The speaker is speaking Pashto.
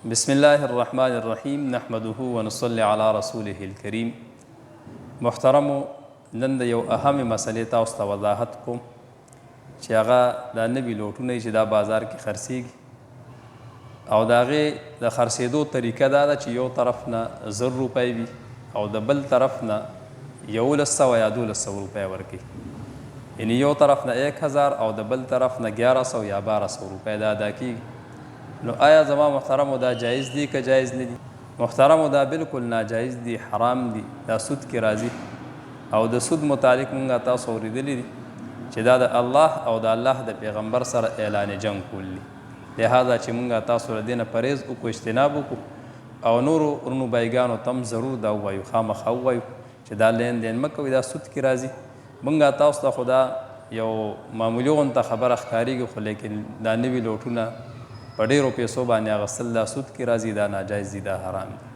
بسم الله الرحمن الرحیم نحمده ونصلي على رسوله الكریم. محترمو، نن د یو اهم مسلې تاسو ته وضاحت کوم چې هغه دا نوي لوټونه چې دا بازار کې خرڅېږي او د هغې د خرڅېدو طریقه دا ده چې یو طرف نه 1000 روپۍ وي او د بل طرف نه 1100 یا 1200 روپۍ ورکوي، یعنې یو طرف نه 1000 او د بل طرف نه 1100 یا 1200 روپۍ دا ادا کېږي. نو آیا زما محترمو دا جایز دی که جایز نه دي؟ محترمو دا بالکل ناجایز دی، حرام دی، دا سود کې راځي او د سود متعلق مونږ تاسو اورېدلی دي چې دا د الله او د الله د پیغمبر سره اعلان جنګ کول دي. لہذا چې مونږ تاسو له دې نه پرهیز وکړو، اجتناب وکړو او نورو ورونو بایګانو ته ضرور دا ووایو، خامخا ووایو چې دا لین دین مه کوئ، دا سود کې راځي. مونږ تاسو ته خو دا یو معمولي غونته خبره ښکارېږي، خو لیکن دا نوي لوټونه په ډېرو پیسو باندې اخیستل دا سود کې راځي، دا ناجایز دي، دا حرام دي.